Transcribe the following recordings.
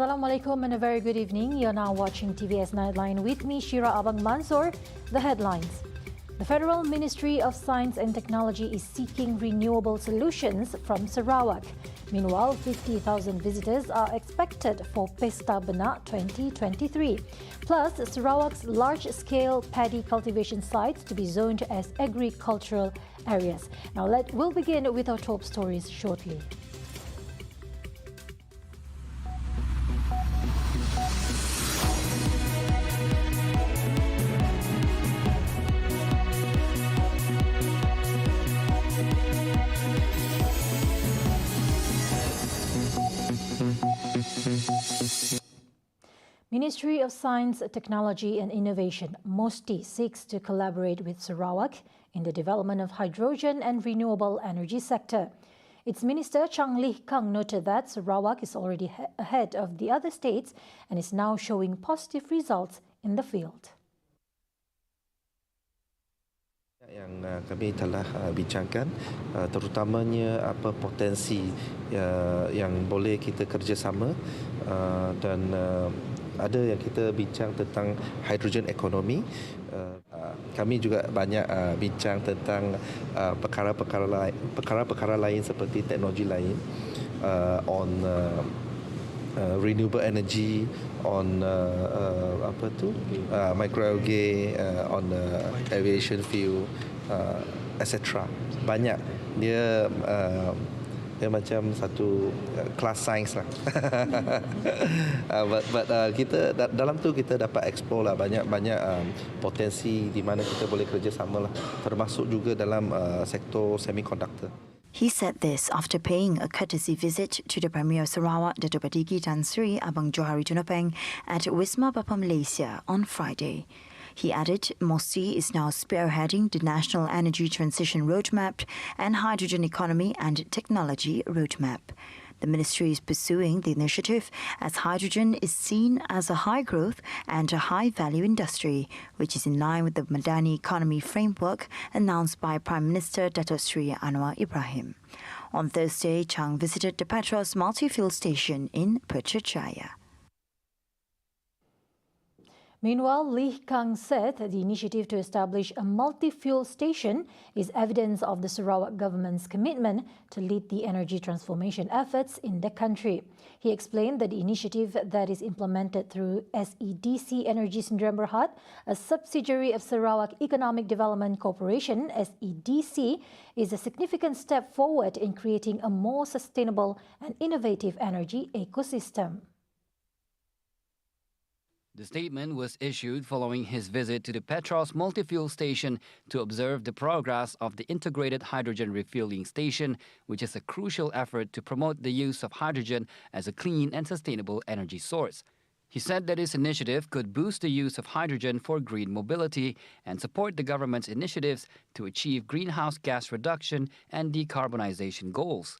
Assalamualaikum and a very good evening. You're now watching TVS Nightline with me, Shira Abang Mansor. The headlines. The Federal Ministry of Science and Technology is seeking renewable solutions from Sarawak. Meanwhile, 50,000 visitors are expected for PESTA BENAK 2023. Plus, Sarawak's large-scale paddy cultivation sites to be zoned as agricultural areas. Now, we'll begin with our top stories shortly. Ministry of Science, Technology and Innovation, MOSTI, seeks to collaborate with Sarawak in the development of hydrogen and renewable energy sector. Its Minister Chang Lih Kang noted that Sarawak is already ahead of the other states and is now showing positive results in the field. Yang kami telah bincangkan terutamanya apa potensi yang boleh kita kerjasama dan ada yang kita bincang tentang hydrogen economy. Kami juga banyak bincang tentang perkara-perkara lain seperti teknologi lain on renewable energy, on microalgae, on aviation fuel, etc. Banyak dia macam satu kelas sains lah. but kita dalam tu kita dapat explore lah banyak potensi di mana kita boleh kerjasama lah, termasuk juga dalam sektor semiconductor. He said this after paying a courtesy visit to the Premier of Sarawak, Dato' Patiki Tan Sri Abang Johari Junopeng at Wisma Bapa Malaysia on Friday. He added MOSTI is now spearheading the National Energy Transition Roadmap and Hydrogen Economy and Technology Roadmap. The ministry is pursuing the initiative as hydrogen is seen as a high-growth and a high-value industry, which is in line with the Madani Economy Framework announced by Prime Minister Dato' Sri Anwar Ibrahim. On Thursday, Chang visited the Petros multi-fuel station in Putrajaya. Meanwhile, Lih Kang said that the initiative to establish a multi-fuel station is evidence of the Sarawak government's commitment to lead the energy transformation efforts in the country. He explained that the initiative that is implemented through SEDC Energy Sdn Bhd, a subsidiary of Sarawak Economic Development Corporation, SEDC, is a significant step forward in creating a more sustainable and innovative energy ecosystem. The statement was issued following his visit to the Petros multi-fuel station to observe the progress of the integrated hydrogen refueling station, which is a crucial effort to promote the use of hydrogen as a clean and sustainable energy source. He said that his initiative could boost the use of hydrogen for green mobility and support the government's initiatives to achieve greenhouse gas reduction and decarbonization goals.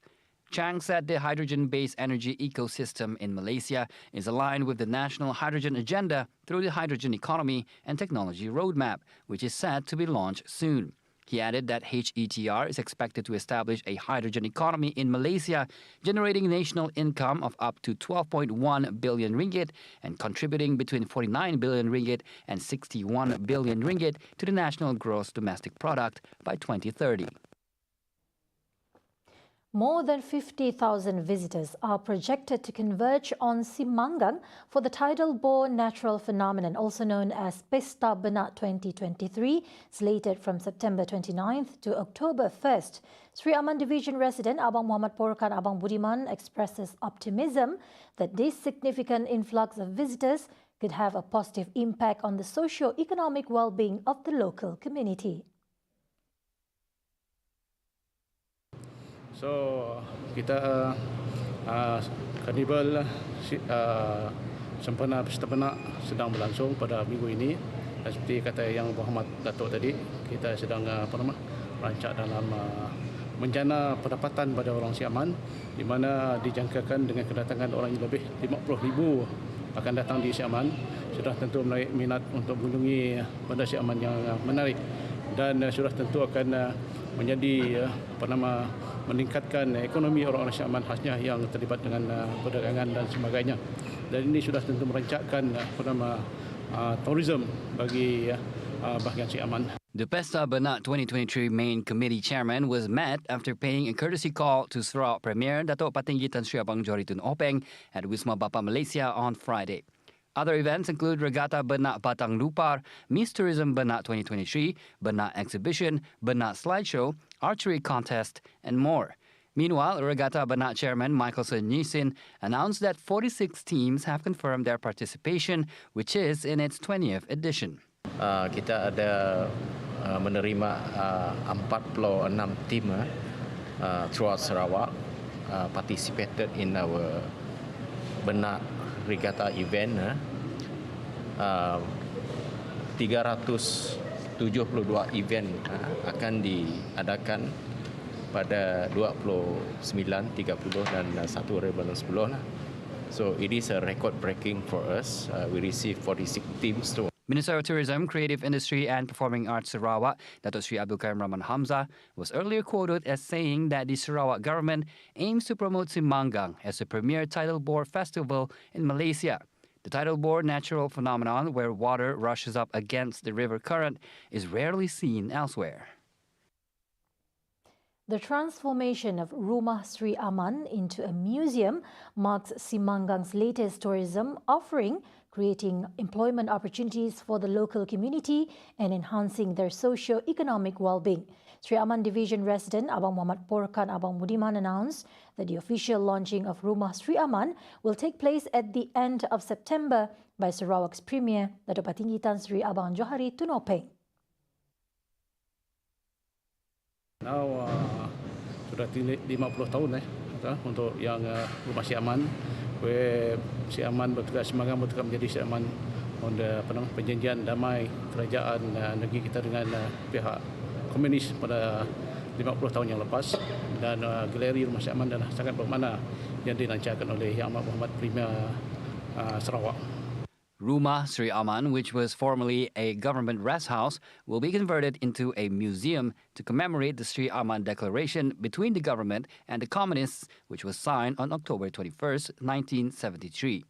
Chang said the hydrogen-based energy ecosystem in Malaysia is aligned with the National Hydrogen Agenda through the Hydrogen Economy and Technology Roadmap, which is set to be launched soon. He added that HETR is expected to establish a hydrogen economy in Malaysia, generating national income of up to 12.1 billion ringgit and contributing between 49 billion ringgit and 61 billion ringgit to the national gross domestic product by 2030. More than 50,000 visitors are projected to converge on Simangang for the tidal bore natural phenomenon, also known as PESTA BENAK 2023, slated from September 29th to October 1st. Sri Aman Division resident Abang Muhammad Porkan Abang Budiman expresses optimism that this significant influx of visitors could have a positive impact on the socio-economic well-being of the local community. So kita karnival sempena Pesta Benak sedang berlangsung pada minggu ini. Dan seperti kata yang Muhammad Datuk tadi, kita sedang rancak dalam menjana pendapatan pada orang Siaman, di mana dijangkakan dengan kedatangan orang yang lebih 50,000 akan datang di Siaman. Sudah tentu menarik minat untuk mengunjungi bandar Siaman yang menarik, dan sudah tentu akan menjadi meningkatkan ekonomi orang-orang Siaman khasnya yang terlibat dengan perdagangan dan sebagainya. dan ini sudah tentu merancangkan tourism bagi bahagian Sri Aman. The PESTA BENAK 2023 Main Committee Chairman was met after paying a courtesy call to Sarawak Premier Datuk Patinggi Tan Sri Abang Johari Tun Openg at Wisma Bapa Malaysia on Friday. Other events include Regatta BENAK Batang Lupar, Miss Tourism BENAK 2023, BENAK Exhibition, BENAK Slideshow, Archery Contest, and more. Meanwhile, Regatta BENAK Chairman Michael Senyisin announced that 46 teams have confirmed their participation, which is in its 20th edition. Kita ada menerima 46 tim throughout Sarawak participated in our BENAK Regatta event. 372 event akan diadakan pada 29, 30 dan 1 bulan 10. So it is a record breaking for us. We received 46 teams to Minister of Tourism, Creative Industry and Performing Arts Sarawak, Datuk Sri Abdul Karim Rahman Hamzah, was earlier quoted as saying that the Sarawak government aims to promote Simanggang as a premier tidal bore festival in Malaysia. The tidal bore natural phenomenon where water rushes up against the river current is rarely seen elsewhere. The transformation of Rumah Sri Aman into a museum marks Simanggang's latest tourism offering, creating employment opportunities for the local community and enhancing their socio-economic well-being. Sri Aman Division resident Abang Muhammad Porkan Abang Mudiman announced that the official launching of Rumah Sri Aman will take place at the end of September by Sarawak's Premier, Datuk Patinggi Tan Sri Abang Johari Tun Openg. Now, sudah 50 tahun untuk yang Rumah Sri Aman. Sri Aman bertugas, Simanggang bertugas menjadi Sri Aman untuk perjanjian damai kerajaan negeri kita dengan pihak komunis pada 50 tahun yang lepas, dan galeri Rumah Sri Aman adalah sangat bermakna yang dilancarkan oleh Yang Amat Berhormat Premier Sarawak. Rumah Sri Aman, which was formerly a government rest house, will be converted into a museum to commemorate the Sri Aman Declaration between the government and the communists, which was signed on October 21st, 1973.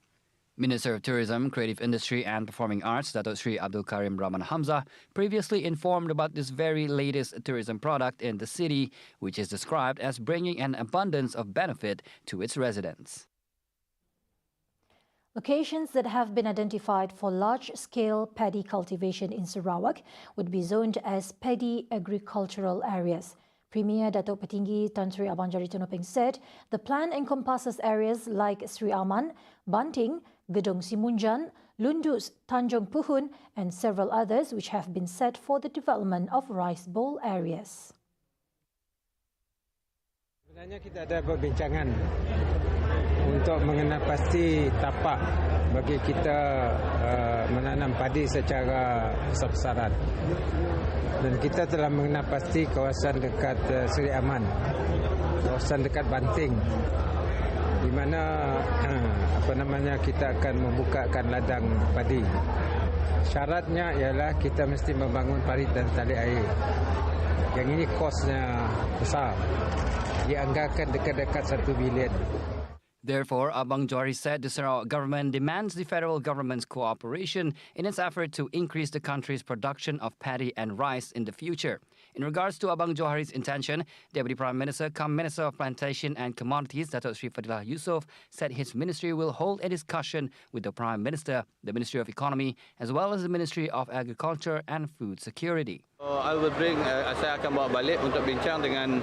Minister of Tourism, Creative Industry and Performing Arts, Datuk Sri Abdul Karim Rahman Hamzah, previously informed about this very latest tourism product in the city, which is described as bringing an abundance of benefit to its residents. Locations that have been identified for large-scale paddy cultivation in Sarawak would be zoned as paddy agricultural areas. Premier Datuk Patinggi Tan Sri Abang Johari Tun Openg said the plan encompasses areas like Sri Aman, Banting, Gedong Simunjan, Lundus, Tanjung Puhun and several others which have been set for the development of rice bowl areas. Sebenarnya kita ada perbincangan untuk mengenal pasti tapak bagi kita menanam padi secara besar-besaran. Dan kita telah mengenal pasti kawasan dekat Sri Aman, kawasan dekat Banting, di mana kita akan membukakan ladang padi. Syaratnya ialah kita mesti membangun parit dan tali air. Yang ini kosnya besar, dianggarkan dekat-dekat 1 bilion. Therefore, Abang Johari said the Sarawak government demands the federal government's cooperation in its effort to increase the country's production of paddy and rice in the future. In regards to Abang Johari's intention, Deputy Prime Minister cum Minister of Plantation and Commodities, Datuk Sri Fadilah Yusof, said his ministry will hold a discussion with the Prime Minister, the Ministry of Economy, as well as the Ministry of Agriculture and Food Security. I will bring, saya akan bawa balik untuk bincang dengan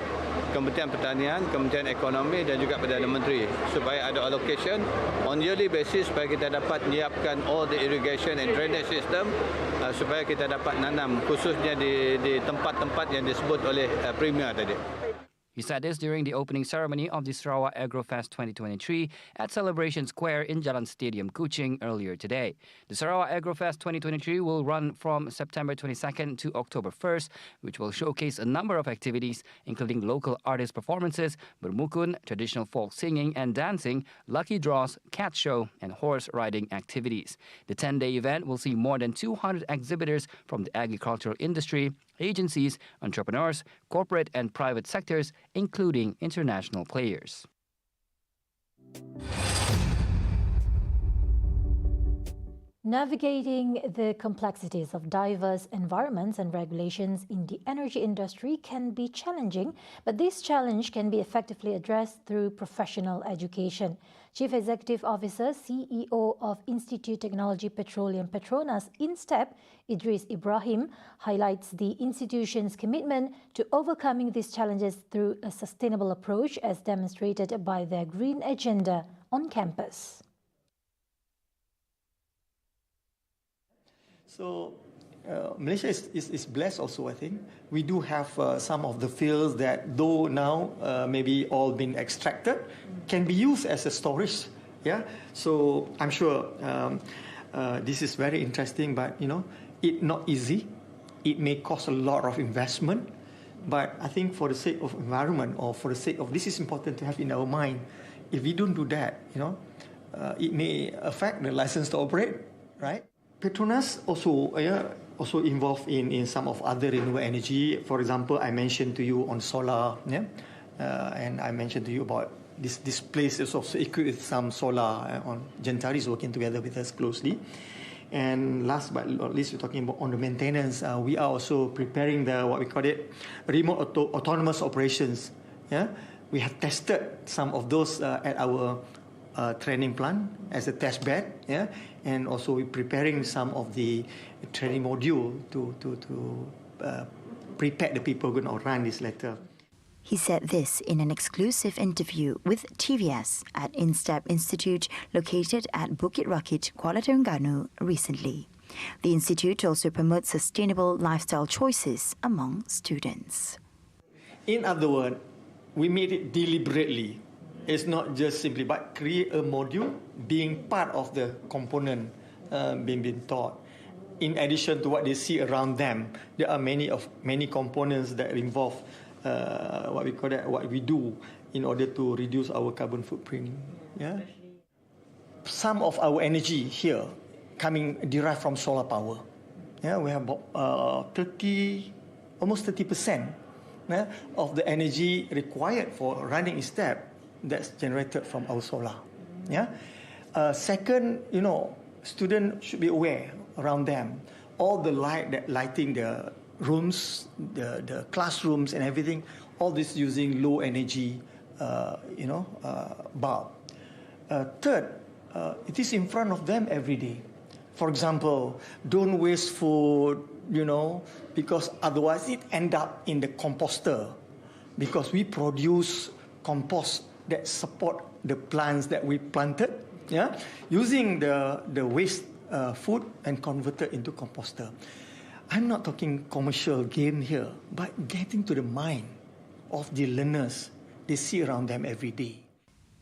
Kementerian Pertanian, Kementerian Ekonomi dan juga Perdana Menteri supaya ada allocation on yearly basis supaya kita dapat menyiapkan all the irrigation and drainage system supaya kita dapat nanam khususnya di tempat-tempat yang disebut oleh Premier tadi. He said this during the opening ceremony of the Sarawak AgroFest 2023 at Celebration Square in Jalan Stadium, Kuching earlier today. The Sarawak AgroFest 2023 will run from September 22nd to October 1st, which will showcase a number of activities, including local artist performances, bermukun, traditional folk singing and dancing, lucky draws, cat show, and horse riding activities. The 10-day event will see more than 200 exhibitors from the agricultural industry, agencies, entrepreneurs, corporate and private sectors, including international players. Navigating the complexities of diverse environments and regulations in the energy industry can be challenging, but this challenge can be effectively addressed through professional education. Chief Executive Officer, CEO of Institute Technology Petroleum Petronas, INSTEP, Idris Ibrahim, highlights the institution's commitment to overcoming these challenges through a sustainable approach as demonstrated by their green agenda on campus. So Malaysia is blessed also, I think. We do have some of the fields that, though now maybe all been extracted, can be used as a storage. Yeah. So I'm sure this is very interesting, but it's not easy. It may cost a lot of investment, but I think for the sake of environment or for the sake of this is important to have in our mind. If we don't do that, it may affect the license to operate, right? Petronas also involved in some of other renewable energy. For example, I mentioned to you on solar, and I mentioned to you about this place is also equipped with some solar. On Gentari is working together with us closely. And last but not least, we're talking about on the maintenance. We are also preparing what we call it remote autonomous operations. Yeah, we have tested some of those at our training plant as a test bed, and also we're preparing some of the training module to prepare the people who are going to run this later. He said this in an exclusive interview with TVS at INSTEP Institute located at Bukit Rakit, Kuala Terengganu recently. The institute also promotes sustainable lifestyle choices among students. In other words, we made it deliberately. It's not just simply, but create a module being part of the component being taught. In addition to what they see around them, there are many components that involve what we do in order to reduce our carbon footprint. Yeah. Some of our energy here derived from solar power. Yeah, we have almost 30% of the energy required for running INSTEP that's generated from our solar. Yeah. Second, students should be aware around them. All the lighting the rooms, the classrooms and everything, all this using low energy, bulb. Third, it is in front of them every day. For example, don't waste food, because otherwise it end up in the composter. Because we produce compost that support the plants that we planted, using the waste food and convert it into composter. I'm not talking commercial gain here, but getting to the mind of the learners they see around them every day.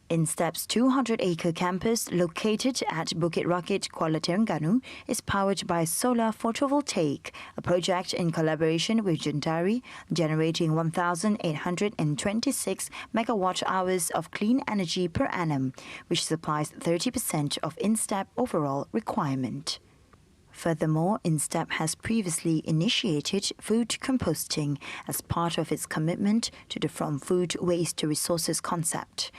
INSTEP's 200-acre campus, located at Bukit Rakit, Kuala Terengganu, is powered by solar photovoltaic, a project in collaboration with Gentari, generating 1,826 megawatt-hours of clean energy per annum, which supplies 30% of INSTEP overall requirement. Furthermore, INSTEP has previously initiated food composting as part of its commitment to the From Food Waste to Resources concept.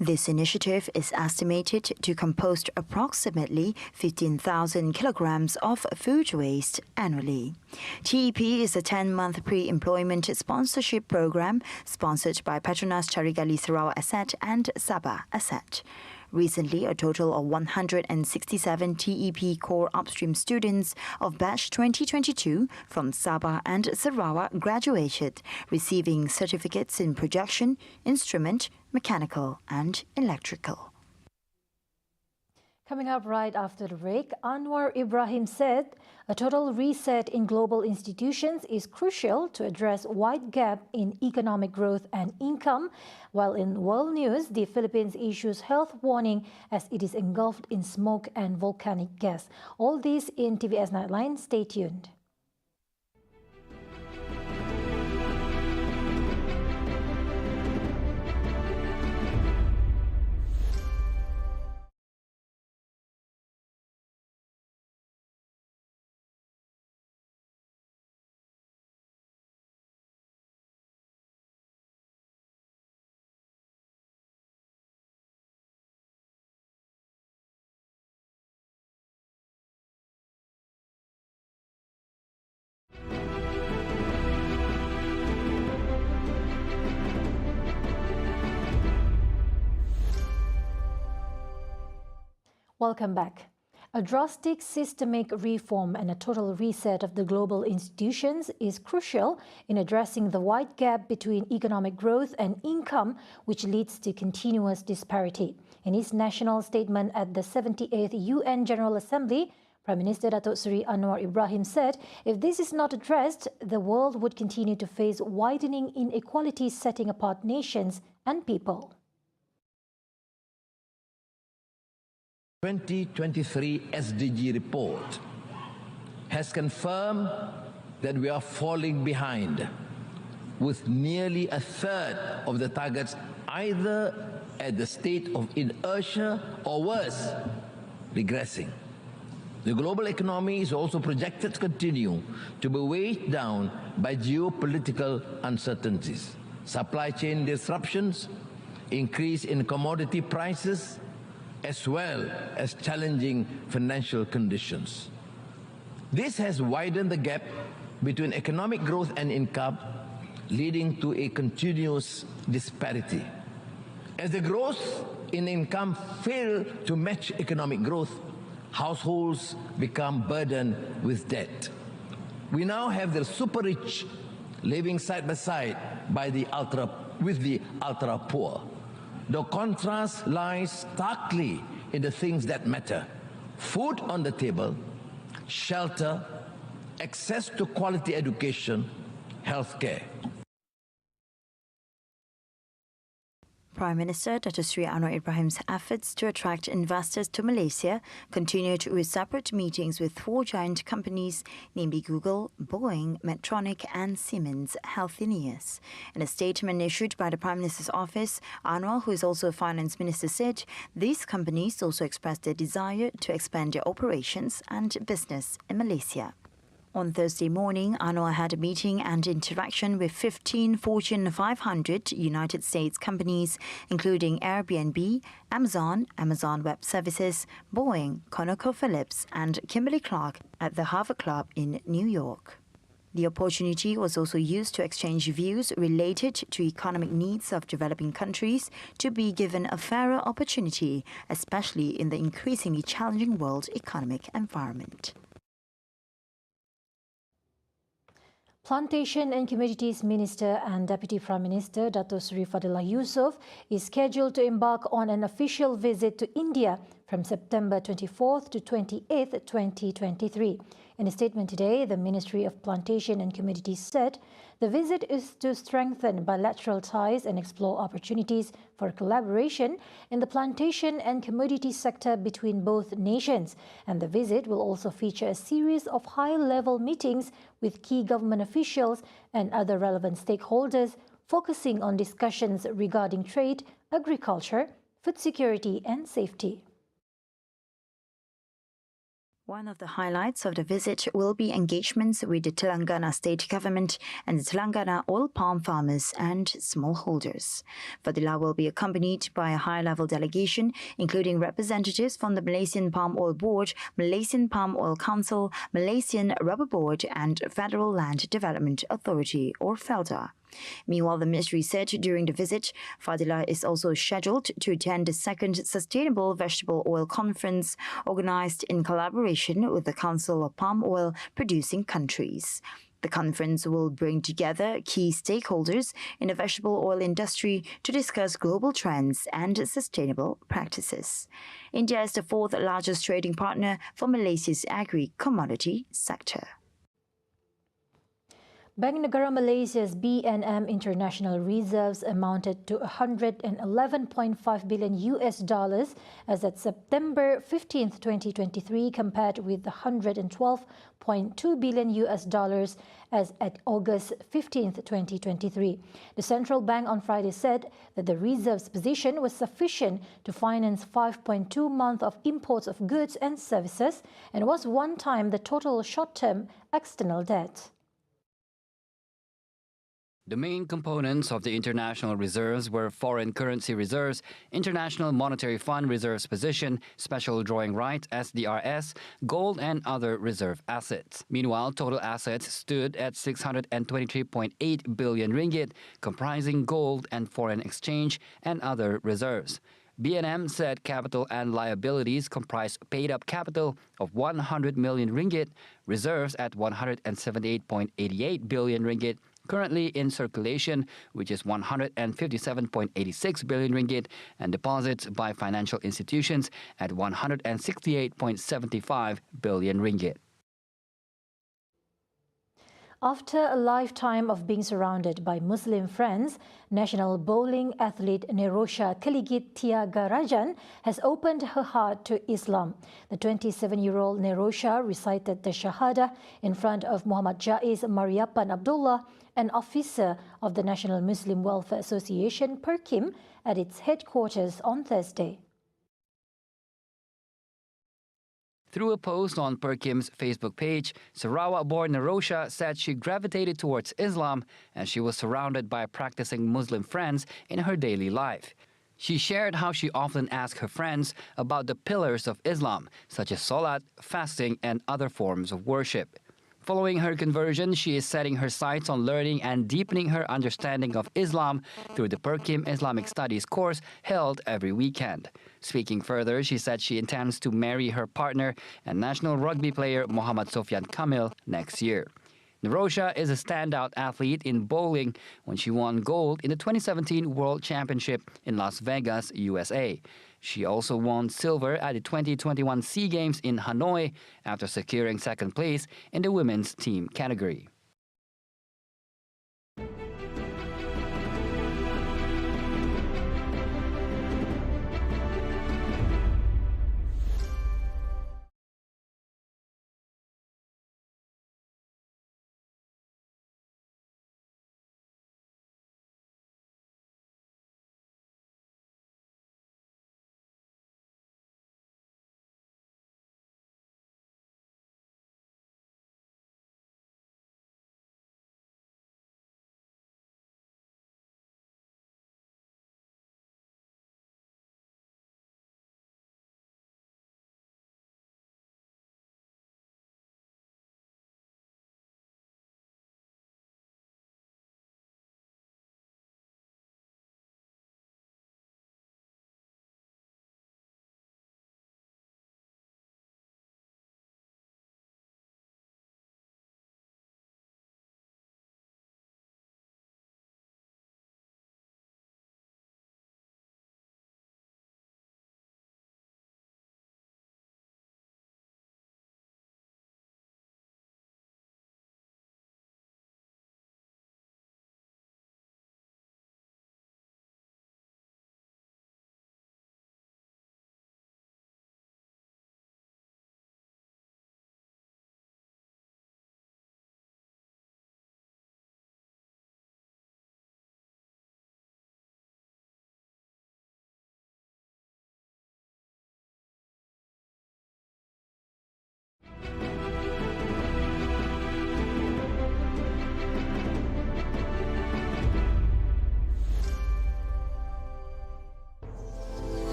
This initiative is estimated to compost approximately 15,000 kilograms of food waste annually. TEP is a 10-month pre-employment sponsorship program sponsored by Petronas Carigali Sarawak Asset and Sabah Asset. Recently, a total of 167 TEP core upstream students of batch 2022 from Sabah and Sarawak graduated, receiving certificates in projection, instrument, mechanical and electrical. Coming up right after the break, Anwar Ibrahim said a total reset in global institutions is crucial to address wide gap in economic growth and income, while in world news, the Philippines issues health warning as it is engulfed in smoke and volcanic gas. All this in TVS Nightline. Stay tuned. Welcome back. A drastic systemic reform and a total reset of the global institutions is crucial in addressing the wide gap between economic growth and income, which leads to continuous disparity. In his national statement at the 78th UN General Assembly, Prime Minister Datuk Seri Anwar Ibrahim said if this is not addressed, the world would continue to face widening inequalities setting apart nations and people. 2023 SDG report has confirmed that we are falling behind, with nearly a third of the targets either at the state of inertia or worse, regressing. The global economy is also projected to continue to be weighed down by geopolitical uncertainties, supply chain disruptions, increase in commodity prices, as well as challenging financial conditions. This has widened the gap between economic growth and income, leading to a continuous disparity. As the growth in income fails to match economic growth, households become burdened with debt. We now have the super rich living side by side with the ultra poor. The contrast lies starkly in the things that matter: food on the table, shelter, access to quality education, healthcare. Prime Minister Datuk Seri Anwar Ibrahim's efforts to attract investors to Malaysia continued with separate meetings with 4 giant companies, namely Google, Boeing, Medtronic and Siemens Healthineers. In a statement issued by the Prime Minister's office, Anwar, who is also a finance minister, said these companies also expressed their desire to expand their operations and business in Malaysia. On Thursday morning, Anwar had a meeting and interaction with 15 Fortune 500 United States companies, including Airbnb, Amazon, Amazon Web Services, Boeing, ConocoPhillips, and Kimberly-Clark at the Harvard Club in New York. The opportunity was also used to exchange views related to economic needs of developing countries to be given a fairer opportunity, especially in the increasingly challenging world economic environment. Plantation and Communities Minister and Deputy Prime Minister Dato' Sri Fadillah Yusof is scheduled to embark on an official visit to India from September 24th to 28th, 2023. In a statement today, the Ministry of Plantation and Communities said the visit is to strengthen bilateral ties and explore opportunities for collaboration in the plantation and commodity sector between both nations. And the visit will also feature a series of high-level meetings with key government officials and other relevant stakeholders, focusing on discussions regarding trade, agriculture, food security and safety. One of the highlights of the visit will be engagements with the Telangana state government and the Telangana oil palm farmers and smallholders. Fadillah will be accompanied by a high-level delegation, including representatives from the Malaysian Palm Oil Board, Malaysian Palm Oil Council, Malaysian Rubber Board and Federal Land Development Authority, or FELDA. Meanwhile, the ministry said during the visit, Fadillah is also scheduled to attend the second Sustainable Vegetable Oil Conference organised in collaboration with the Council of Palm Oil Producing Countries. The conference will bring together key stakeholders in the vegetable oil industry to discuss global trends and sustainable practices. India is the 4th largest trading partner for Malaysia's agri-commodity sector. Bank Negara Malaysia's BNM international reserves amounted to $111.5 billion as at September 15, 2023, compared with $112.2 billion as at August 15, 2023. The central bank on Friday said that the reserves position was sufficient to finance 5.2 months of imports of goods and services and was 1 time the total short-term external debt. The main components of the international reserves were foreign currency reserves, International Monetary Fund reserves position, special drawing right SDRS, gold and other reserve assets. Meanwhile, total assets stood at 623.8 billion ringgit, comprising gold and foreign exchange and other reserves. BNM said capital and liabilities comprise paid-up capital of 100 million ringgit, reserves at 178.88 billion ringgit, currently in circulation, which is 157.86 billion ringgit, and deposits by financial institutions at 168.75 billion ringgit. After a lifetime of being surrounded by Muslim friends, national bowling athlete Nerosha Keligit Tiagarajan has opened her heart to Islam. The 27-year-old Nerosha recited the Shahada in front of Muhammad Jaiz Mariapan Abdullah, an officer of the National Muslim Welfare Association PERKIM, at its headquarters on Thursday. Through a post on PERKIM's Facebook page, Sarawak-born Nerosha said she gravitated towards Islam and she was surrounded by practicing Muslim friends in her daily life. She shared how she often asked her friends about the pillars of Islam, such as salat, fasting, and other forms of worship. Following her conversion, she is setting her sights on learning and deepening her understanding of Islam through the PERKIM Islamic Studies course held every weekend. Speaking further, she said she intends to marry her partner and national rugby player Muhammad Sofyan Kamil next year. Nerosha is a standout athlete in bowling when she won gold in the 2017 World Championship in Las Vegas, USA. She also won silver at the 2021 SEA Games in Hanoi after securing second place in the women's team category.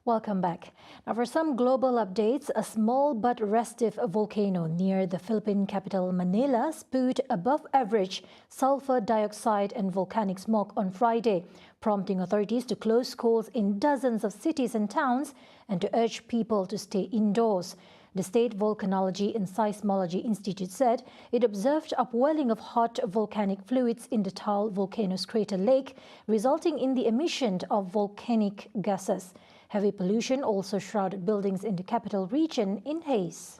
Welcome back. Now for some global updates, a small but restive volcano near the Philippine capital Manila spewed above average sulfur dioxide and volcanic smoke on Friday, prompting authorities to close schools in dozens of cities and towns and to urge people to stay indoors. The State Volcanology and Seismology Institute said it observed upwelling of hot volcanic fluids in the Taal volcano's crater lake, resulting in the emission of volcanic gases. Heavy pollution also shrouded buildings in the capital region in haze.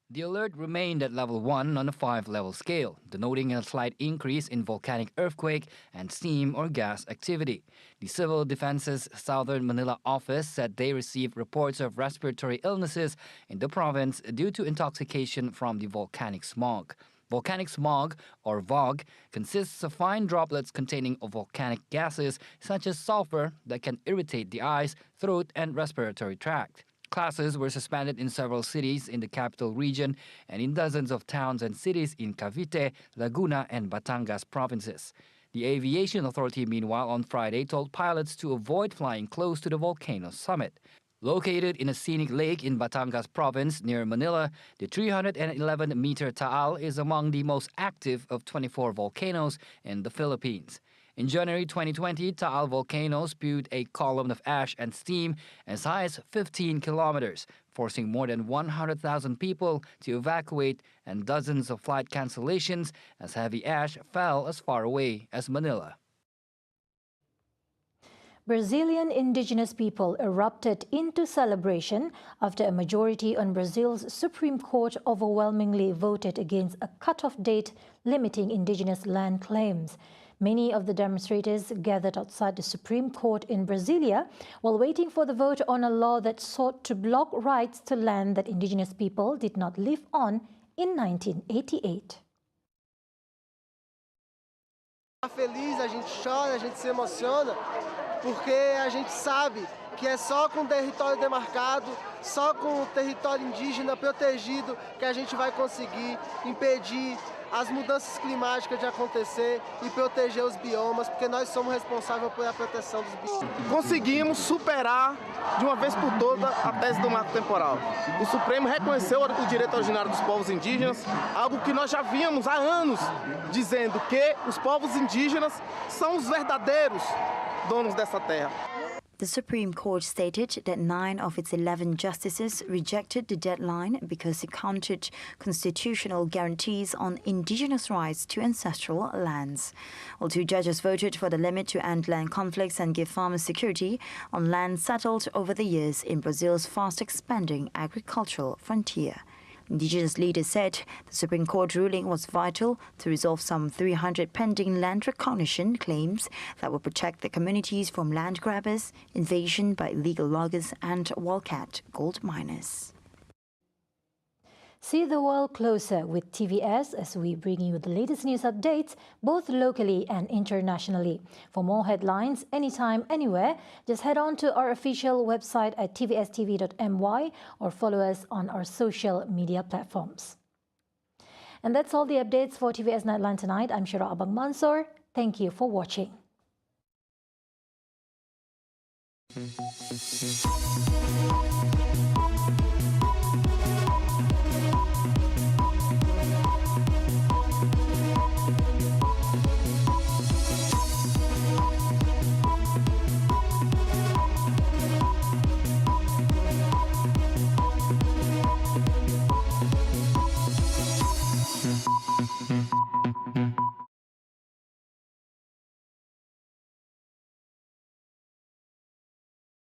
The alert remained at level 1 on a 5-level scale, denoting a slight increase in volcanic earthquake and steam or gas activity. The Civil Defense's Southern Manila office said they received reports of respiratory illnesses in the province due to intoxication from the volcanic smog. Volcanic smog, or VOG, consists of fine droplets containing volcanic gases such as sulfur that can irritate the eyes, throat, and respiratory tract. Classes were suspended in several cities in the capital region and in dozens of towns and cities in Cavite, Laguna, and Batangas provinces. The Aviation Authority, meanwhile, on Friday told pilots to avoid flying close to the volcano's summit. Located in a scenic lake in Batangas province near Manila, the 311-meter Taal is among the most active of 24 volcanoes in the Philippines. In January 2020, Taal volcano spewed a column of ash and steam as high as 15 kilometers, forcing more than 100,000 people to evacuate and dozens of flight cancellations as heavy ash fell as far away as Manila. Brazilian indigenous people erupted into celebration after a majority on Brazil's Supreme Court overwhelmingly voted against a cutoff date limiting indigenous land claims. Many of the demonstrators gathered outside the Supreme Court in Brasilia while waiting for the vote on a law that sought to block rights to land that indigenous people did not live on in 1988. Feliz, a gente chora, a gente se emociona, porque a gente sabe que é só com território demarcado, só com o território indígena protegido que a gente vai conseguir impedir as mudanças climáticas de acontecer e proteger os biomas, porque nós somos responsáveis pela proteção dos biomas. Conseguimos superar de uma vez por todas a tese do marco temporal. O Supremo reconheceu o direito originário dos povos indígenas, algo que nós já víamos há anos dizendo que os povos indígenas são os verdadeiros donos dessa terra. The Supreme Court stated that 9 of its 11 justices rejected the deadline because it countered constitutional guarantees on indigenous rights to ancestral lands. While 2 judges voted for the limit to end land conflicts and give farmers security on land settled over the years in Brazil's fast-expanding agricultural frontier. Indigenous leaders said the Supreme Court ruling was vital to resolve some 300 pending land recognition claims that will protect the communities from land grabbers, invasion by illegal loggers and wildcat gold miners. See the world closer with TVS as we bring you the latest news updates both locally and internationally. For more headlines, anytime, anywhere, just head on to our official website at tvstv.my or follow us on our social media platforms. And that's all the updates for TVS Nightline tonight. I'm Shira Abang Mansoor. Thank you for watching.